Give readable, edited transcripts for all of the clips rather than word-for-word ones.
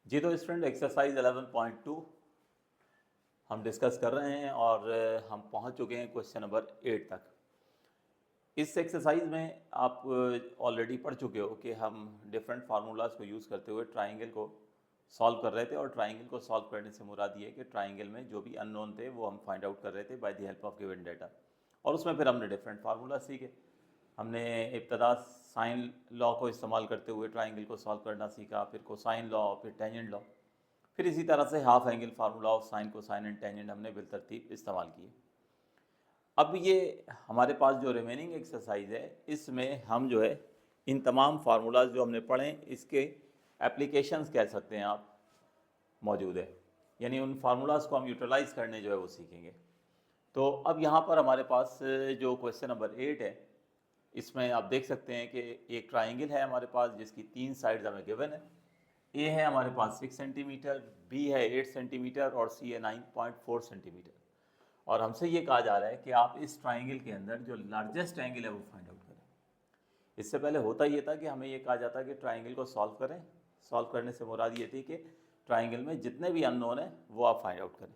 जी तो student exercise 11.2 हम discuss कर रहे हैं और हम पहुंच चुके हैं क्वेश्चन नंबर 8 तक। इस एक्सरसाइज में आप ऑलरेडी पढ़ चुके हो कि हम डिफरेंट फार्मूलाज को यूज़ करते हुए ट्राइंगल को सॉल्व कर रहे थे और ट्राइंगल को सॉल्व करने से मुराद ये कि ट्राइंगल में जो भी अननोन थे वो हम फाइंड आउट कर रहे थे by the help of given data. और उसमें फिर हमने डिफरेंट फार्मूला सीखे। हमने इब्तदा साइन लॉ को इस्तेमाल करते हुए ट्राइंगल को सॉल्व करना सीखा, फिर कोसाइन लॉ, फिर टेंजेंट लॉ, फिर इसी तरह से half angle formula of sine cosine and tangent हमने बिलतरतीब इस्तेमाल किए। अब ये हमारे पास जो रिमेनिंग एक्सरसाइज है इसमें हम जो है इन तमाम फार्मूलाज जो हमने पढ़े इसके एप्लीकेशंस कह सकते हैं आप मौजूद है, यानी उन फार्मूलाज को हम यूटिलाइज करने जो है वो सीखेंगे। तो अब यहाँ पर हमारे पास जो क्वेश्चन नंबर 8 है इसमें आप देख सकते हैं कि एक ट्राइंगल है हमारे पास जिसकी 3 साइड्स हमें गिवन है। ए है हमारे पास 6 सेंटीमीटर, बी है 8 सेंटीमीटर और सी है 9.4 सेंटीमीटर। और हमसे ये कहा जा रहा है कि आप इस ट्राइंगल के अंदर जो लार्जेस्ट एंगल है वो फाइंड आउट करें। इससे पहले होता ये था कि हमें ये कहा जाता कि ट्राइंगल को सॉल्व करें। सॉल्व करने से मुराद ये थी कि ट्राइंगल में जितने भी अननोन है वो आप फाइंड आउट करें।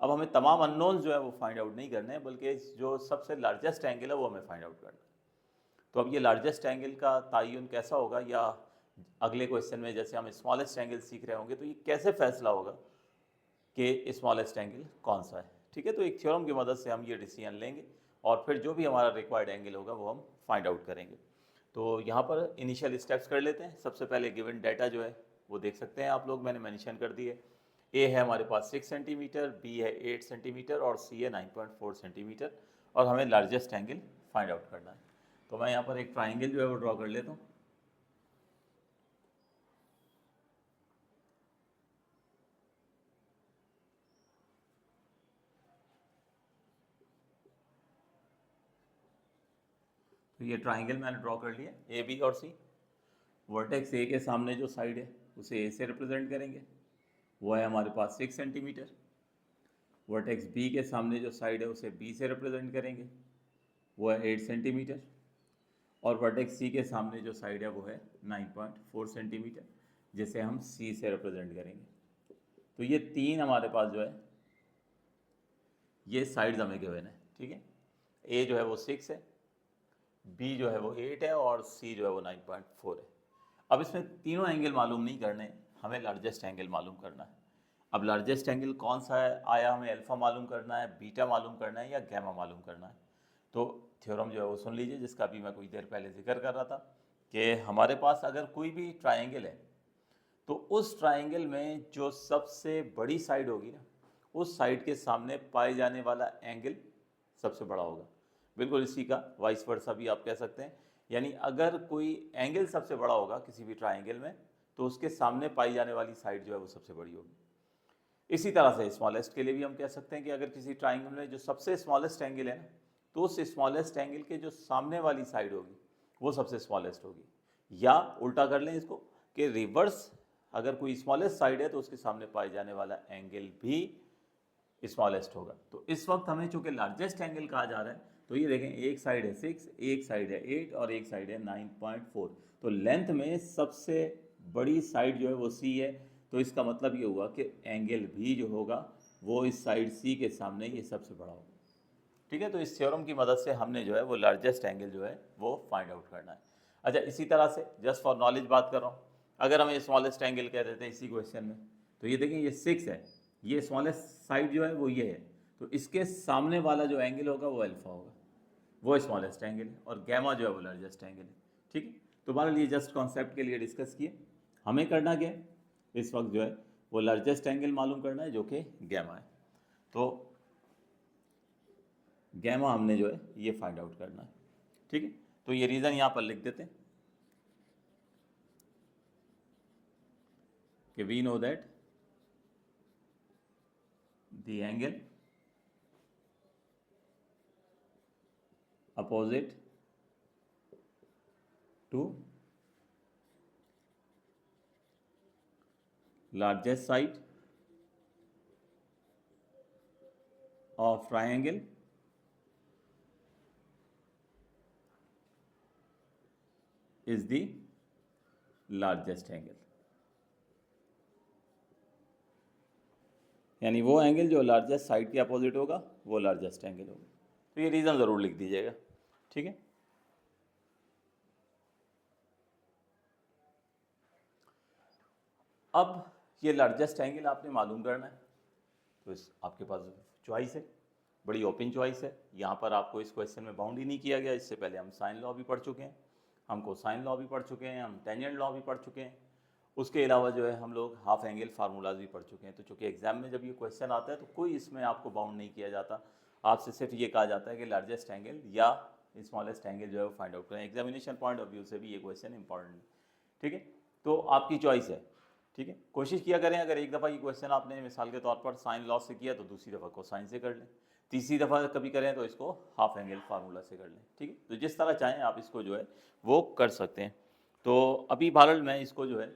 अब हमें तमाम अननोन जो है वो फाइंड आउट नहीं करने हैं, बल्कि जो सबसे लार्जेस्ट एंगल है वो हमें फाइंड आउट करना है। तो अब ये लार्जेस्ट एंगल का तयन कैसा होगा, या अगले क्वेश्चन में जैसे हम स्मॉलेस्ट एंगल सीख रहे होंगे तो ये कैसे फैसला होगा कि स्मॉलेस्ट एंगल कौन सा है। ठीक है, तो एक थ्योरम की मदद से हम ये डिसीजन लेंगे और फिर जो भी हमारा रिक्वायर्ड एंगल होगा वो हम फाइंड आउट करेंगे। तो यहाँ पर इनिशियल स्टेप्स कर लेते हैं। सबसे पहले गिवन डाटा जो है वो देख सकते हैं आप लोग, मैंने मेंशन कर दी है। ए है हमारे पास 6 सेंटीमीटर, बी है 8 सेंटीमीटर और सी है 9.4 सेंटीमीटर, और हमें लार्जेस्ट एंगल फाइंड आउट करना है। तो मैं यहाँ पर एक ट्राइंगल जो है वो ड्रॉ कर लेता हूँ। तो ये ट्राइंगल मैंने ड्रॉ कर लिया, ए बी और सी। वर्टेक्स ए के सामने जो साइड है उसे ए से रिप्रेजेंट करेंगे, वो है हमारे पास 6 सेंटीमीटर। वर्टेक्स बी के सामने जो साइड है उसे बी से रिप्रेजेंट करेंगे, वो है 8 सेंटीमीटर। और वर्टेक्स सी के सामने जो साइड है वो है 9.4 सेंटीमीटर, जिसे हम सी से रिप्रेजेंट करेंगे। तो ये तीन हमारे पास जो है ये साइड्स हमें गिवन है। ठीक है, ए जो है वो 6 है, बी जो है वो 8 है और सी जो है वो 9.4 है। अब इसमें तीनों एंगल मालूम नहीं करने, हमें लार्जेस्ट एंगल मालूम करना है। अब लार्जेस्ट एंगल कौन सा है आया, हमें अल्फ़ा मालूम करना है, बीटा मालूम करना है या गैमा मालूम करना है। तो थ्योरम जो है वो सुन लीजिए, जिसका भी मैं कुछ देर पहले जिक्र कर रहा था कि हमारे पास अगर कोई भी ट्राइंगल है तो उस ट्राइंगल में जो सबसे बड़ी साइड होगी ना, उस साइड के सामने पाए जाने वाला एंगल सबसे बड़ा होगा। बिल्कुल इसी का वाइस वर्सा भी आप कह सकते हैं। यानी अगर कोई एंगल सबसे बड़ा होगा किसी भी ट्राइंगल में तो उसके सामने पाई जाने वाली साइड जो है वो सबसे बड़ी होगी। इसी तरह से स्मॉलेस्ट के लिए भी हम कह सकते हैं कि अगर किसी ट्राइंगल में जो सबसे स्मॉलेस्ट एंगल है ना, तो उस स्मॉलेस्ट एंगल के जो सामने वाली साइड होगी वो सबसे स्मॉलेस्ट होगी। या उल्टा कर लें इसको कि रिवर्स, अगर कोई स्मॉलेस्ट साइड है तो उसके सामने पाए जाने वाला एंगल भी स्मॉलेस्ट होगा। तो इस वक्त हमें चूंकि लार्जेस्ट एंगल कहा जा रहा है, तो ये देखें एक साइड है 6, एक साइड है 8 और एक साइड है 9.4। तो लेंथ में सबसे बड़ी साइड जो है वो सी है। तो इसका मतलब ये हुआ कि एंगल भी जो होगा वो इस साइड सी के सामने ये सबसे बड़ा होगा। ठीक है, तो इस थ्योरम की मदद से हमने जो है वो लार्जेस्ट एंगल जो है वो फाइंड आउट करना है। अच्छा, इसी तरह से जस्ट फॉर नॉलेज बात कर रहा हूँ, अगर हम स्मॉलेस्ट एंगल कह देते हैं इसी क्वेश्चन में, तो ये देखें ये 6 है, ये स्मॉलेस्ट साइड जो है वो ये है, तो इसके सामने वाला जो एंगल होगा वो अल्फा होगा, वो स्मॉलेस्ट एंगल है, और गैमा जो है वो लार्जेस्ट एंगल है। ठीक है, तो हमारे लिए जस्ट कॉन्सेप्ट के लिए डिस्कस किए। हमें करना क्या है इस वक्त जो है वो लार्जेस्ट एंगल मालूम करना है जो कि गैमा है। तो गैमा हमने जो है ये फाइंड आउट करना है। ठीक है, तो ये रीज़न यहाँ पर लिख देते हैं कि we know that the angle opposite to largest side of triangle is the largest angle। यानी वो एंगल जो लार्जेस्ट साइड के अपोजिट होगा वो लार्जेस्ट एंगल होगा। तो ये रीज़न ज़रूर लिख दीजिएगा, ठीक है। अब ये लार्जेस्ट एंगल आपने मालूम करना है, तो इस आपके पास चॉइस है, बड़ी ओपन चॉइस है। यहाँ पर आपको इस क्वेश्चन में बाउंड ही नहीं किया गया। इससे पहले हम साइन लॉ भी पढ़ चुके हैं, हम कोसाइन लॉ भी पढ़ चुके हैं, हम टेंजेंट लॉ भी पढ़ चुके हैं। उसके अलावा जो है हम लोग हाफ एंगल फार्मूलाज भी पढ़ चुके हैं। तो चूँकि एग्जाम में जब ये क्वेश्चन आता है तो कोई इसमें आपको बाउंड नहीं किया जाता, आपसे सिर्फ ये कहा जाता है कि लार्जेस्ट एंगल या स्मॉलेस्ट एंगल जो है वो फाइंड आउट करें। एग्जामिनेशन पॉइंट ऑफ व्यू से भी ये क्वेश्चन इंपॉर्टेंट है, ठीक है। तो आपकी चॉइस है, ठीक है। कोशिश किया करें, अगर एक दफ़ा ये क्वेश्चन आपने मिसाल के तौर पर साइन लॉ से किया तो दूसरी दफ़ा कोसाइन से कर लें, तीसरी दफ़ा कभी करें तो इसको हाफ एंगल फार्मूला से कर लें, ठीक है। तो जिस तरह चाहें आप इसको जो है वो कर सकते हैं। तो अभी बहरहाल मैं इसको जो है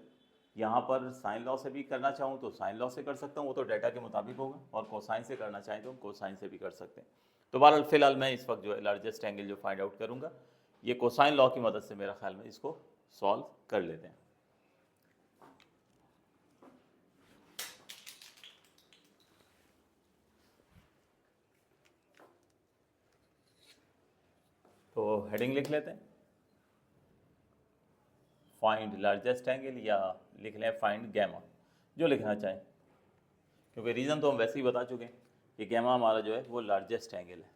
यहाँ पर साइन लॉ से भी करना चाहूँ तो साइन लॉ से कर सकता हूँ, वो तो डाटा के मुताबिक होगा, और कोसाइन से करना चाहें तो कोसाइन से भी कर सकते हैं। तो बहरहाल फ़िलहाल मैं इस वक्त जो है लार्जेस्ट एंगल जो फाइंड आउट करूँगा, ये कोसाइन लॉ की मदद से मेरा ख्याल में इसको सॉल्व कर लेते हैं। तो हेडिंग लिख लेते हैं, फाइंड लार्जेस्ट एंगल, या लिख लें फाइंड गैमा, जो लिखना चाहें, क्योंकि रीज़न तो हम वैसे ही बता चुके हैं कि गैमा हमारा जो है वो लार्जेस्ट एंगल है।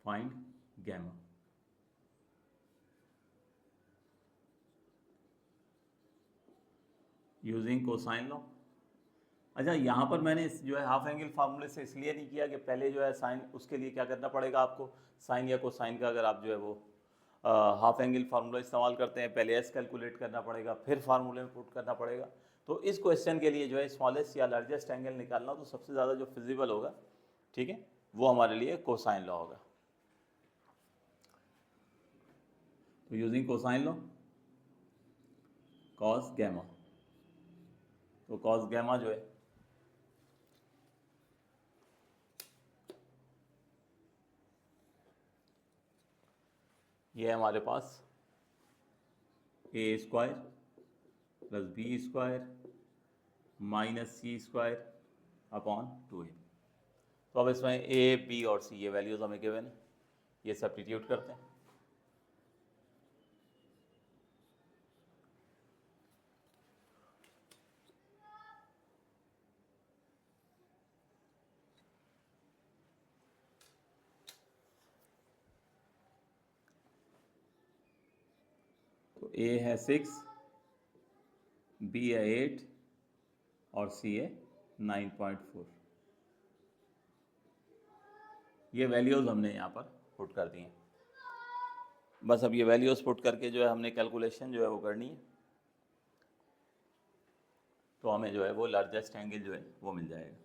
Find gamma using cosine law. अच्छा, यहाँ पर मैंने जो है हाफ एंगल फार्मूले से इसलिए नहीं किया कि पहले जो है साइन, उसके लिए क्या करना पड़ेगा आपको, साइन या कोसाइन का अगर आप जो है वो हाफ एंगल फार्मूला इस्तेमाल करते हैं, पहले एस कैलकुलेट करना पड़ेगा, फिर फार्मूले में पुट करना पड़ेगा। तो इस क्वेश्चन के लिए जो है स्मॉलेस्ट या लार्जेस्ट एंगल निकालना, तो सबसे ज़्यादा जो फिजिबल होगा, ठीक है, वो हमारे लिए कोसाइन लॉ होगा। तो using cosine law cos gamma, तो कॉस गैमा जो है ये है हमारे पास a square plus b square minus c square upon 2a। तो अब इसमें ए बी और सी ये वैल्यूज़ हमें गिवन है, ये सब्स्टिट्यूट करते हैं। तो ए है 6, बी है 8 और सी है 9.4। ये वैल्यूज़ हमने यहाँ पर पुट कर दी हैं। बस अब ये वैल्यूज़ पुट करके जो है हमने कैलकुलेशन जो है वो करनी है, तो हमें जो है वो लार्जेस्ट एंगल जो है वो मिल जाएगा।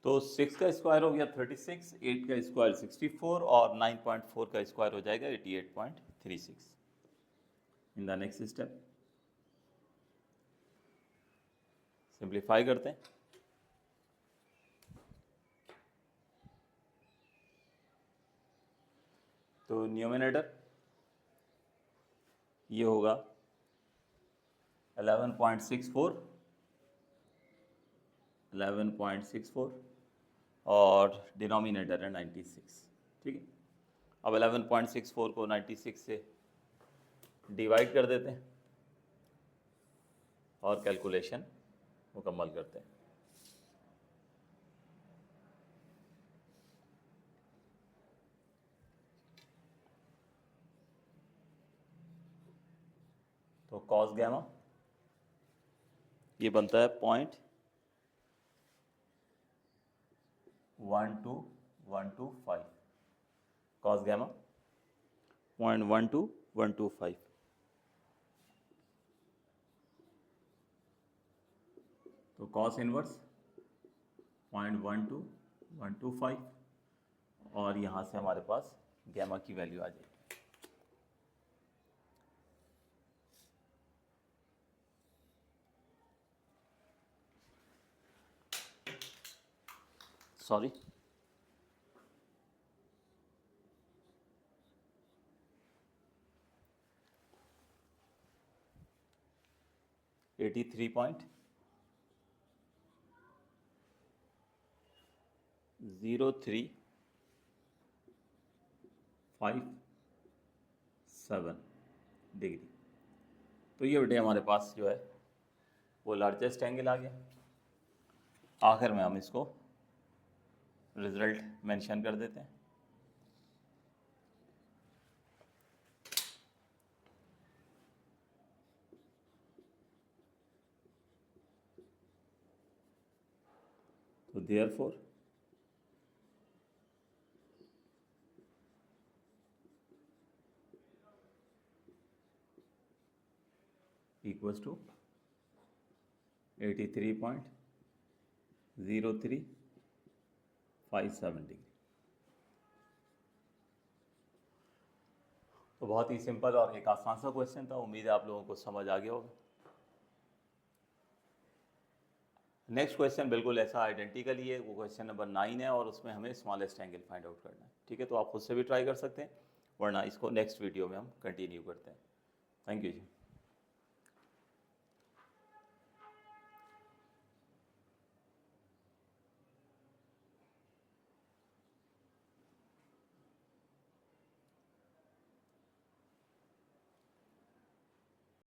तो 6 का स्क्वायर हो गया 36, 8 का स्क्वायर 64 और 9.4 का स्क्वायर हो जाएगा 88.36। In the next step simplify करते हैं। तो न्यूमिनेटर ये होगा 11.64 और डिनोमिनेटर है 96, ठीक है। अब 11.64 को 96 से डिवाइड कर देते हैं और कैलकुलेशन मुकम्मल करते हैं। तो कॉस गैमा ये बनता है 0.12125 कॉस गैमा 0.12125। तो कॉस इनवर्स 0.12125 और यहाँ से हमारे पास गैमा की वैल्यू आ जाएगी। Sorry, $83.035 degree. तो ये बेटे हमारे पास जो है वो लार्जेस्ट एंगल आ गया। आखिर में हम इसको रिजल्ट मेंशन कर देते हैं। तो देयरफॉर इक्वल्स टू 83.0357 डिग्री। तो बहुत ही सिंपल और एक आसान सा क्वेश्चन था। उम्मीद है आप लोगों को समझ आ गया होगा। नेक्स्ट क्वेश्चन बिल्कुल ऐसा आइडेंटिकल ही है, वो क्वेश्चन नंबर 9 है और उसमें हमें स्मॉलेस्ट एंगल फाइंड आउट करना है। ठीक है, तो आप खुद से भी ट्राई कर सकते हैं, वरना इसको नेक्स्ट वीडियो में हम कंटिन्यू करते हैं। Thank you ji.